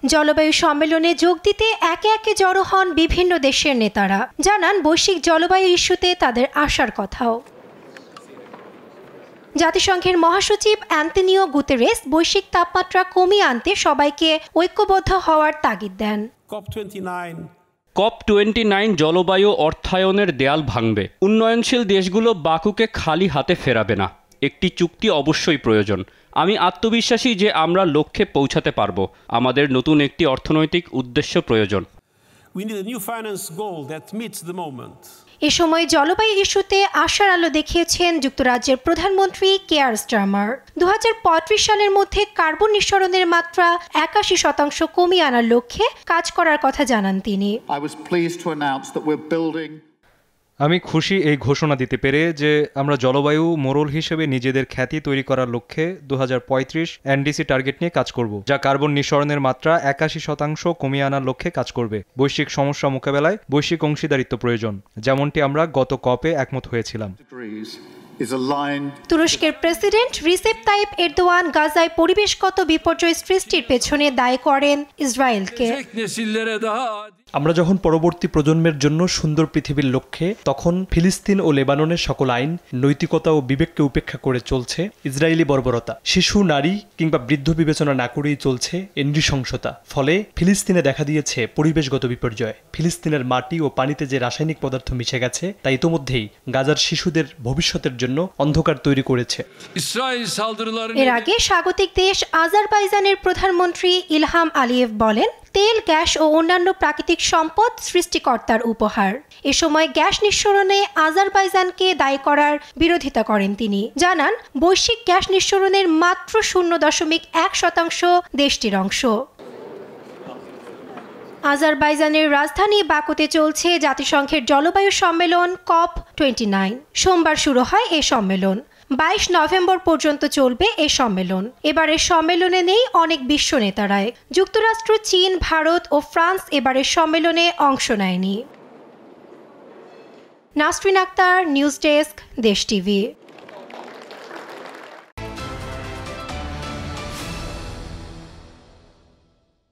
জলবায়ু সম্মেলনে যোগ দিতে একে একে জড়ো হন বিভিন্ন দেশের নেতারা, জানান বৈশ্বিক জলবায়ু ইস্যুতে তাদের আসার কথাও। জাতিসংঘের মহাসচিব অ্যান্তোনিও গুতেরেস বৈশ্বিক তাপমাত্রা কমিয়ে আনতে সবাইকে ঐক্যবদ্ধ হওয়ার তাগিদ দেন। COP29 জলবায়ু অর্থায়নের দেয়াল ভাঙবে। উন্নয়নশীল দেশগুলো বাকুকে খালি হাতে ফেরাবে না। একটি চুক্তি অবশ্যই প্রয়োজন। আমি আত্মবিশ্বাসী যে আমরা লক্ষ্যে পৌঁছাতে পারব। আমাদের নতুন একটি অর্থনৈতিক উদ্দেশ্য প্রয়োজন। এ সময় জলবায়ু ইস্যুতে আশার আলো দেখিয়েছেন যুক্তরাজ্যের প্রধানমন্ত্রী কেয়ার স্টারমার। 2035 সালের মধ্যে কার্বন নিঃসরণের মাত্রা 81% কমিয়ে আনার লক্ষ্যে কাজ করার কথা জানান তিনি। আমি খুশি এই ঘোষণা দিতে পেরে যে আমরা জলবায়ু মোড়ল হিসেবে নিজেদের খ্যাতি তৈরি করার লক্ষ্যে 2035 NDC টার্গেট নিয়ে কাজ করব, যা কার্বন নিঃসরণের মাত্রা 81% কমিয়ে আনার লক্ষ্যে কাজ করবে। বৈশ্বিক সমস্যা মোকাবেলায় বৈশ্বিক অংশীদারিত্ব প্রয়োজন, যেমনটি আমরা গত কপে একমত হয়েছিলাম। তুরস্কের প্রেসিডেন্ট রিসেপ তাইপ এরদোয়ান গাজায় পরিবেশগত বিপর্যয় সৃষ্টির পেছনে দায়ী করেন ইসরায়েলকে। আমরা যখন পরবর্তী প্রজন্মের জন্য সুন্দর পৃথিবীর লক্ষ্যে, তখন ফিলিস্তিন ও লেবাননের সকল আইন, নৈতিকতা ও বিবেককে উপেক্ষা করে চলছে ইসরায়েলি বর্বরতা। শিশু, নারী কিংবা বৃদ্ধ বিবেচনা না করেই চলছে নৃশংসতা। ফলে ফিলিস্তিনে দেখা দিয়েছে পরিবেশগত বিপর্যয়। ফিলিস্তিনের মাটি ও পানিতে যে রাসায়নিক পদার্থ মিশে গেছে তা ইতোমধ্যেই গাজার শিশুদের ভবিষ্যতের জন্য অন্ধকার তৈরি করেছে। এর আগে স্বাগতিক দেশ আজারবাইজানের প্রধানমন্ত্রী ইলহাম আলিয়েভ বলেন, তেল, গ্যাস ও অন্যান্য প্রাকৃতিক সম্পদ সৃষ্টিকর্তার উপহার। এ সময় গ্যাস নিঃসরণে আজারবাইজানকে দায়ী করার বিরোধিতা করেন তিনি। জানান, বৈশ্বিক গ্যাস নিঃসরণের মাত্র 0.1% দেশটির অংশ। আজারবাইজানের রাজধানী বাকুতে চলছে জাতিসংঘের জলবায়ু সম্মেলন COP29। সোমবার শুরু হয় এ সম্মেলন। 22 নভেম্বর পর্যন্ত চলবে এ সম্মেলন। এবারের সম্মেলনে নেই অনেক বিশ্ব নেতারাই। যুক্তরাষ্ট্র, চীন, ভারত ও ফ্রান্স এবারের সম্মেলনে অংশ নেয়নি। নাসরিন আক্তার, নিউজ ডেস্ক, দেশ টিভি।